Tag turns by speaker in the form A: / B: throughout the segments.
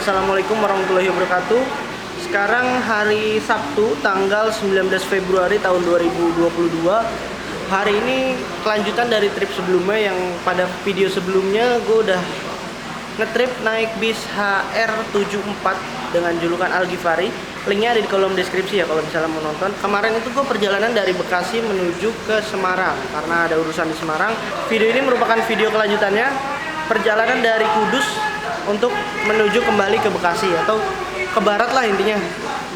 A: Assalamualaikum warahmatullahi wabarakatuh. Sekarang hari Sabtu tanggal 19 Februari tahun 2022. Hari ini kelanjutan dari trip sebelumnya yang pada video sebelumnya gue udah ngetrip naik bis HR74 dengan julukan Al Ghifari. Linknya ada di kolom deskripsi ya kalau misalnya mau nonton. Kemarin itu gue perjalanan dari Bekasi menuju ke Semarang karena ada urusan di Semarang. Video ini merupakan video kelanjutannya perjalanan dari Kudus untuk menuju kembali ke Bekasi atau ke barat lah intinya.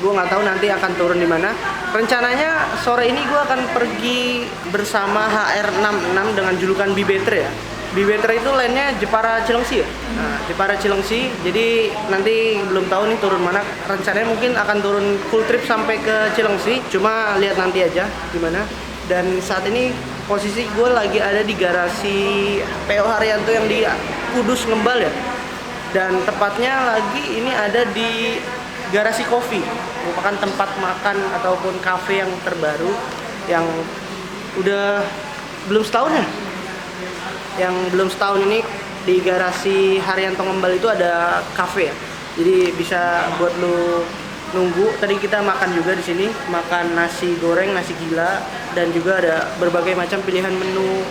A: Gue nggak tahu nanti akan turun di mana. Rencananya sore ini gue akan pergi bersama HR66 dengan julukan Bibetre ya. Bibetre itu lainnya Jepara Cilengsi ya. Nah, Jepara Cilengsi. Jadi nanti belum tahu nih turun mana. Rencananya mungkin akan turun full trip sampai ke Cilengsi. Cuma lihat nanti aja gimana. Dan saat ini posisi gue lagi ada di garasi PO Haryanto yang di Kudus Ngembal ya. Dan tepatnya lagi ini ada di Garasi Coffee, merupakan tempat makan ataupun kafe yang terbaru yang udah belum setahun ya. Yang belum setahun ini di Garasi Haryanto Ngembal itu ada kafe ya. Jadi bisa buat lu nunggu. Tadi kita makan juga di sini, makan nasi goreng, nasi gila, dan juga ada berbagai macam pilihan menu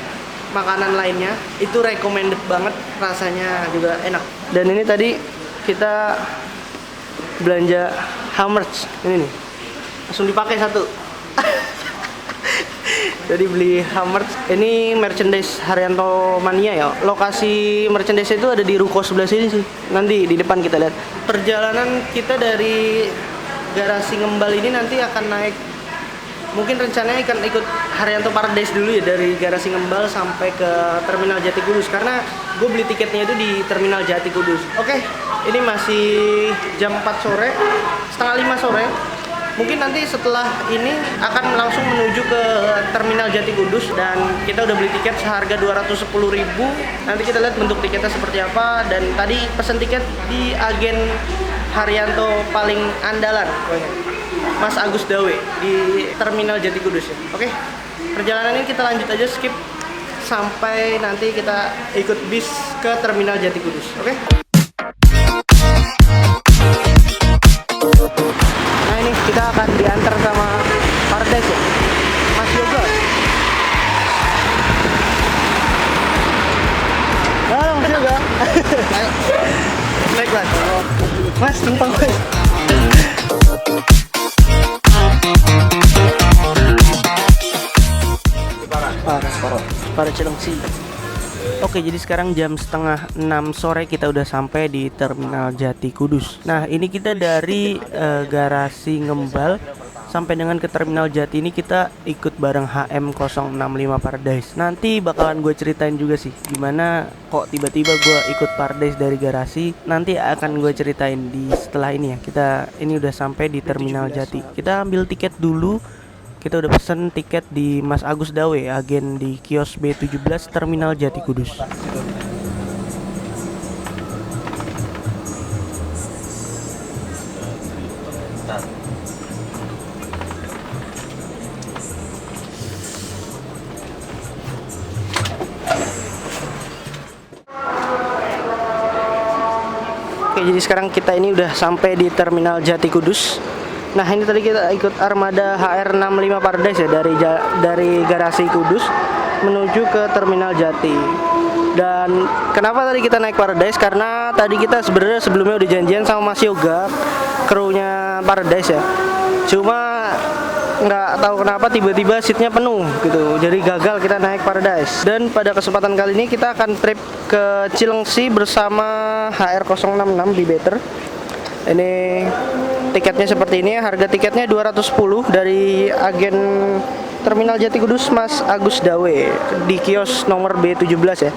A: makanan lainnya. Itu recommended banget, rasanya juga enak. Dan ini tadi kita belanja Hammers ini nih, langsung dipakai satu. Jadi beli Hammers. Ini merchandise Haryanto Mania ya. Lokasi merchandise itu ada di ruko sebelah sini sih. Nanti di depan kita lihat. Perjalanan kita dari Garasi Ngembal ini nanti akan naik, mungkin rencananya akan ikut Haryanto Paradise dulu ya, dari Garasi Ngembal sampai ke Terminal Jati Kudus karena gue beli tiketnya itu di Terminal Jati Kudus. Oke, ini masih jam 4 sore, setengah 5 sore. Mungkin nanti setelah ini akan langsung menuju ke Terminal Jati Kudus dan kita udah beli tiket seharga 210.000. Nanti kita lihat bentuk tiketnya seperti apa. Dan tadi pesen tiket di agen Haryanto paling andalan, Mas Agus Dawe di Terminal Jati Kudus ya. Oke, perjalanan ini kita lanjut aja, skip sampai nanti kita ikut bis ke Terminal Jati Kudus. Oke. Nah ini kita akan diantar sama Paradise ya, Mas Yoga. Halo Mas Yoga. Ayo. Naik lah. Mas, numpang Mas. Para Cilengsi. Oke, jadi sekarang jam setengah 6 sore kita udah sampai di Terminal Jati Kudus. Nah, ini kita dari Garasi Ngembal sampai dengan ke Terminal Jati ini kita ikut bareng HM065 Paradise. Nanti bakalan gue ceritain juga sih gimana kok tiba-tiba gue ikut Paradise dari Garasi. Nanti akan gue ceritain di setelah ini ya. Kita ini udah sampai di Terminal Jati. Kita ambil tiket dulu. Kita udah pesen tiket di Mas Agus Dawe, agen di kios B17 Terminal Jati Kudus. Oke, jadi sekarang kita ini udah sampai di Terminal Jati Kudus. Nah ini tadi kita ikut armada HR65 Paradise ya, dari Garasi Kudus menuju ke Terminal Jati. Dan kenapa tadi kita naik Paradise? Karena tadi kita sebenarnya sebelumnya udah janjian sama Mas Yoga, krunya Paradise ya. Cuma nggak tahu kenapa tiba-tiba seatnya penuh gitu, jadi gagal kita naik Paradise. Dan pada kesempatan kali ini kita akan trip ke Cilengsi bersama HR066 Bibetre. Ini tiketnya seperti ini, harga tiketnya 210 dari agen Terminal Jati Kudus Mas Agus Dawe di kios nomor B17 ya.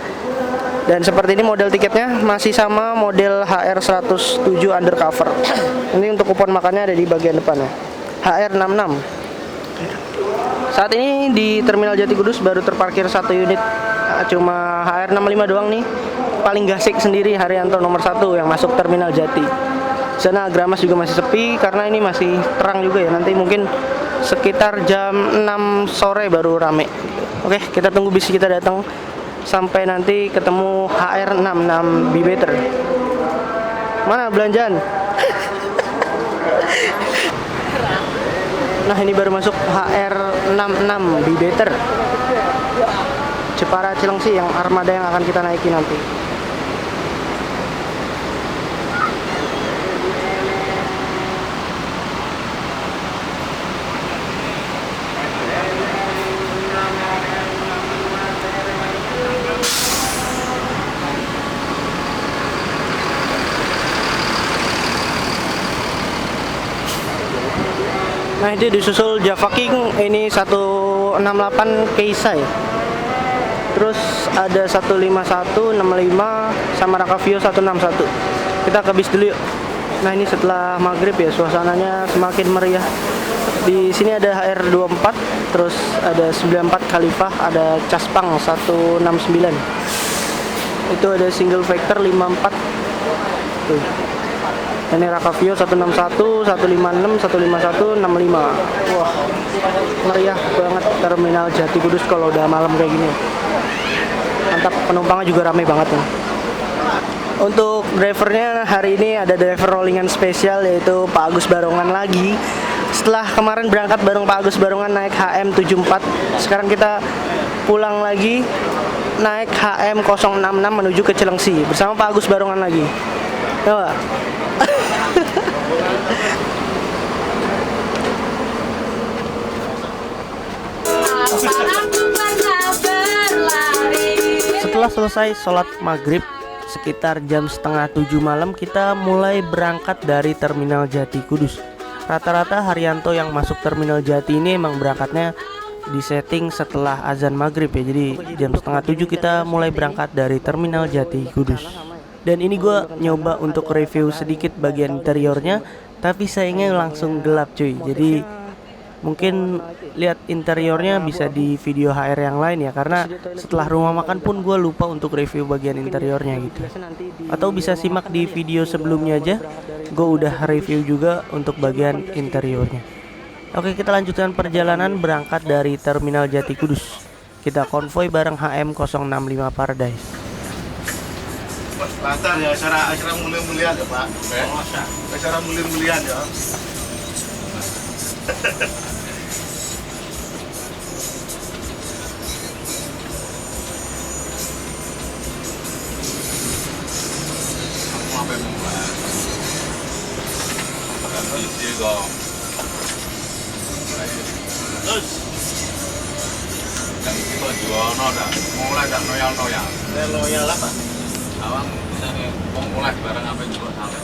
A: Dan seperti ini model tiketnya, masih sama model HR107 undercover. Ini untuk kupon makannya ada di bagian depan ya. HR66. Saat ini di Terminal Jati Kudus baru terparkir satu unit, cuma HR65 doang nih. Paling gasik sendiri Haryanto nomor 1 yang masuk Terminal Jati. Sana Gramas juga masih sepi karena ini masih terang juga ya. Nanti mungkin sekitar jam 6 sore baru rame. Oke, kita tunggu bis kita datang sampai nanti ketemu HR66 Bibetre. Mana belanjaan? Nah, ini baru masuk HR66 Be Better Jepara Cilengsi, yang armada yang akan kita naiki nanti. Nah, itu disusul Java King ini 168 Keisai. Terus ada 151, 65 sama Rakavio 161. Kita ke bis dulu yuk. Nah, ini setelah maghrib ya, suasananya semakin meriah. Di sini ada HR24, terus ada 94 Khalifah, ada Caspang 169. Itu ada single factor 54. Tuh. Ini Rakavio 161, 156, 151, 65. Wah, meriah banget terminal Jati Kudus kalau udah malam kayak gini. Mantap, penumpangnya juga ramai banget nih. Untuk drivernya hari ini ada driver rollingan spesial, yaitu Pak Agus Barongan lagi. Setelah kemarin berangkat bareng Pak Agus Barongan naik HM74, sekarang kita pulang lagi naik HM066 menuju ke Cilengsi bersama Pak Agus Barongan lagi. Coba. Setelah selesai sholat maghrib sekitar jam setengah 7 malam, kita mulai berangkat dari terminal Jati Kudus. Rata-rata Haryanto yang masuk terminal Jati ini emang berangkatnya di setting setelah azan maghrib ya. Jadi jam setengah 7 kita mulai berangkat dari terminal Jati Kudus. Dan ini gue nyoba untuk review sedikit bagian interiornya, tapi sayangnya langsung gelap cuy. Jadi mungkin lihat interiornya bisa di video HR yang lain ya, karena setelah rumah makan pun gue lupa untuk review bagian interiornya gitu. Atau bisa simak di video sebelumnya aja, gue udah review juga untuk bagian interiornya. Oke, kita lanjutkan perjalanan berangkat dari terminal Jati Kudus. Kita konvoy bareng HM065 Paradise.
B: Lantar ya, acara mulia-mulian ya Pak. Acara mulia-mulian ya.
C: Apa yang mulai? Kan isi kok. Terus yang kita jual dah, mulai dah noyal-noyal.
B: Loyal apa?
C: Awang bisa nih, mulai barang apa yang juga sampai.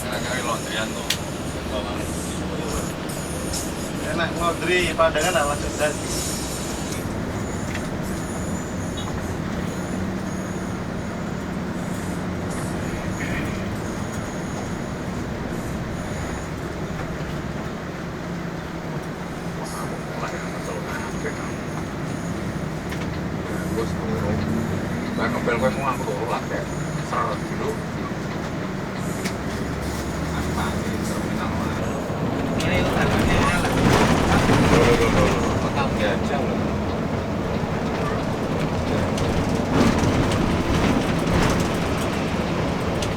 C: Kira-kira laundryan tuh.
B: Enak laundry, padangan langsung dan.
C: Ngepel gue semua aku lah kayak 100 kilo. Pagi terminal mana? Ini harganya lah. Petang aja loh.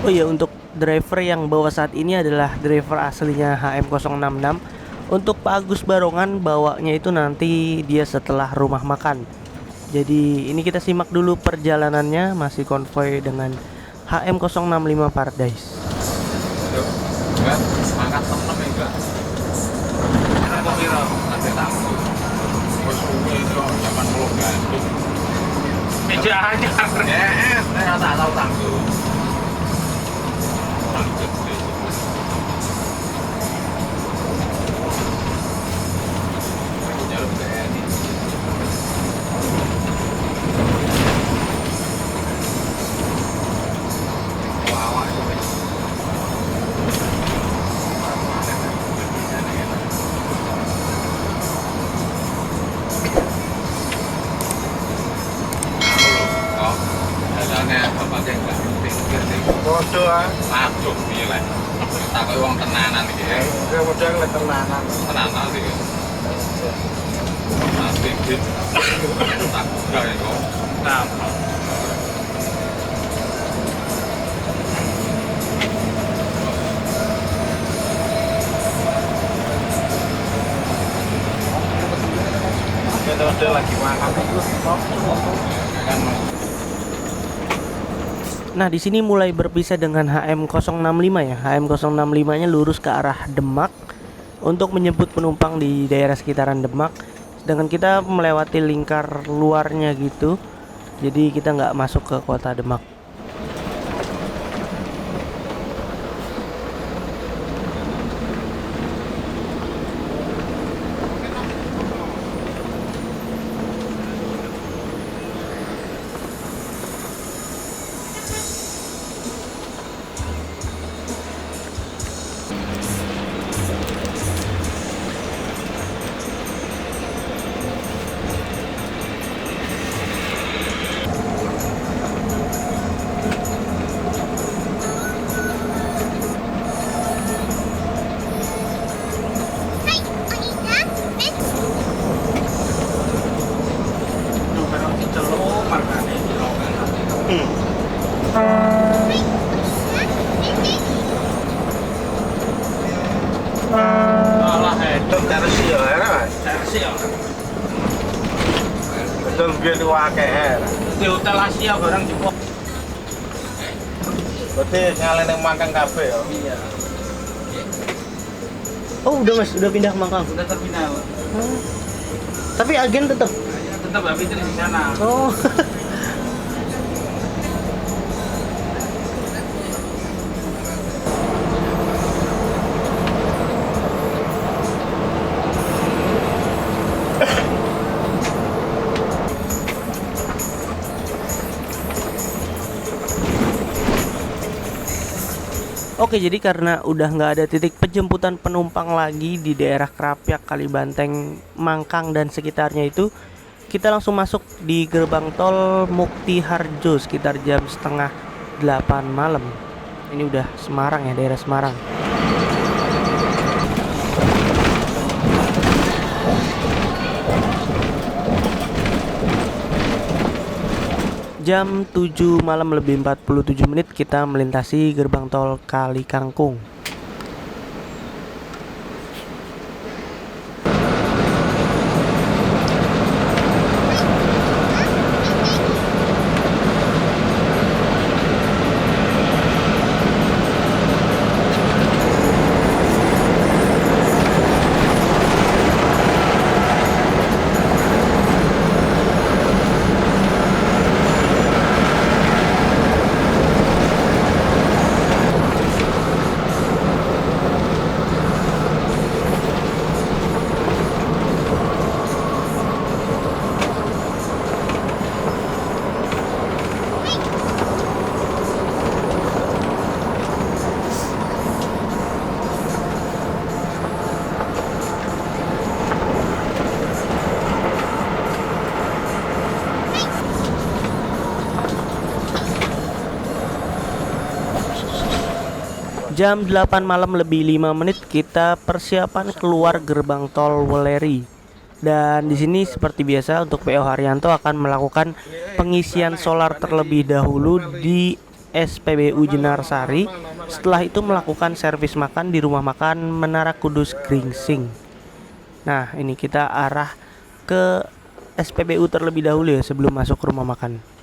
A: Oh iya, untuk driver yang bawa saat ini adalah driver aslinya HM066. Untuk Pak Agus Barongan bawanya itu nanti dia setelah rumah makan. Jadi ini kita simak dulu perjalanannya, masih konvoy dengan HM065 Paradise.
C: Enggak, mangkat temen enggak. Kok kira nanti tangguh. Bos kuwi itu 80 gantung. Meja aja. Saya tak tahu tangguh.
B: Podo ah.
C: Aduh, piye lah. Tak koyo wong tenanan iki.
B: Ya model tenanan.
C: Tenanan iki. Nanti dit. Tak buka ya kok. Nah.
B: terus dia lagi makan terus kan.
A: Nah, di sini mulai berpisah dengan HM065 ya. HM065-nya lurus ke arah Demak untuk menjemput penumpang di daerah sekitaran Demak. Sedangkan kita melewati lingkar luarnya gitu. Jadi kita nggak masuk ke kota Demak.
B: Versi ya, Mas. Betul biar wakil.
C: Di Hotel Asia barang Jepang.
B: Berarti nyalain yang makan kafe ya.
C: Iya.
A: Oh, udah Mas, udah pindah ke Mangkang.
C: Udah terpindah.
A: Tapi agen tetap.
C: Tetap habis di sana.
A: Oh. Oke, jadi karena udah nggak ada titik penjemputan penumpang lagi di daerah Krapyak, Kalibanteng, Mangkang dan sekitarnya itu, kita langsung masuk di gerbang tol Mukti Harjo sekitar jam setengah 8 malam. Ini udah Semarang ya, daerah Semarang. Jam 7 malam lebih 47 menit kita melintasi gerbang tol Kali Kangkung. Jam 8 malam lebih 5 menit kita persiapan keluar gerbang tol Weleri. Dan di sini seperti biasa untuk PO Haryanto akan melakukan pengisian solar terlebih dahulu di SPBU Jenarsari. Setelah itu melakukan servis makan di rumah makan Menara Kudus Gringsing. Nah, ini kita arah ke SPBU terlebih dahulu ya sebelum masuk ke rumah makan.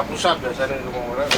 B: Pusat biasanya di rumah orang.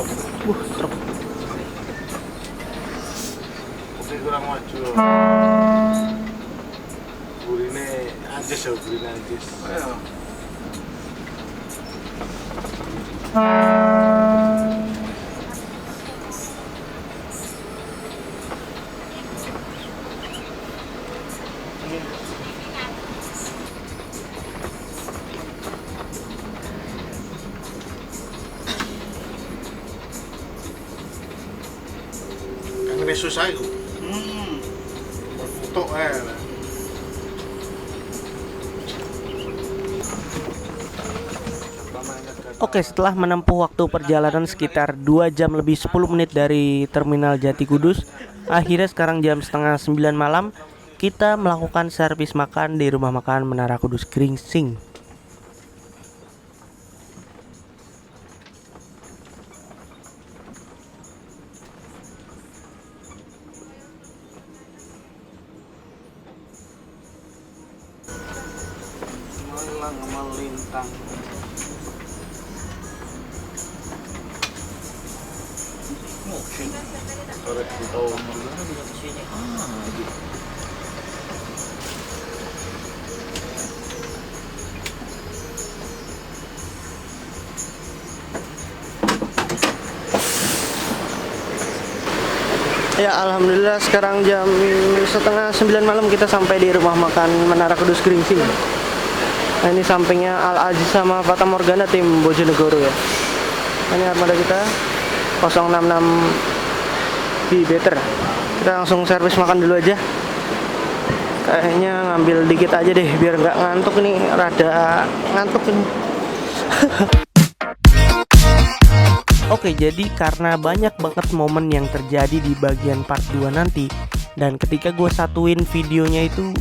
A: Truk.
B: Oke, kurang maju. Burine anjis ya, burine anjis.
C: Ayo.
B: Ini susah itu. Berfoto
A: Oke, setelah menempuh waktu perjalanan sekitar 2 jam lebih 10 menit dari Terminal Jati Kudus, akhirnya sekarang jam setengah 9 malam, kita melakukan servis makan di rumah makan Menara Kudus Gringsing.
B: Malang melintang. Sore di tahun
A: Ya, alhamdulillah sekarang jam setengah 9 malam kita sampai di rumah makan Menara Kudus Gringsing. Nah, ini sampingnya Al Aziz sama Fata Morgana tim Bojonegoro ya. Nah, ini armada kita 066 B Better. Kita langsung servis makan dulu aja. Kayaknya ngambil dikit aja deh biar nggak ngantuk, nih rada ngantuk ini. Oke, jadi karena banyak banget momen yang terjadi di bagian part 2 nanti, dan ketika gue satuin videonya itu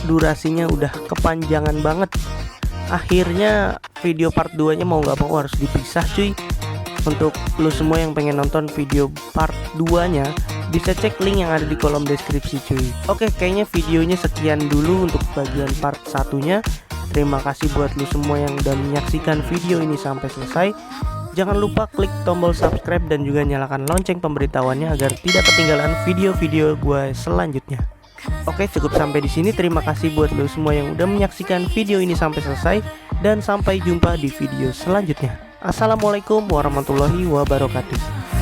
A: durasinya udah kepanjangan banget, akhirnya video part 2 nya mau gak mau harus dipisah cuy. Untuk lu semua yang pengen nonton video part 2 nya, bisa cek link yang ada di kolom deskripsi cuy. Oke, kayaknya videonya sekian dulu untuk bagian part 1 nya. Terima kasih buat lu semua yang udah menyaksikan video ini sampai selesai. Jangan lupa klik tombol subscribe dan juga nyalakan lonceng pemberitahuannya agar tidak ketinggalan video-video gue selanjutnya. Oke, cukup sampai di sini. Terima kasih buat lo semua yang udah menyaksikan video ini sampai selesai, dan sampai jumpa di video selanjutnya. Assalamualaikum warahmatullahi wabarakatuh.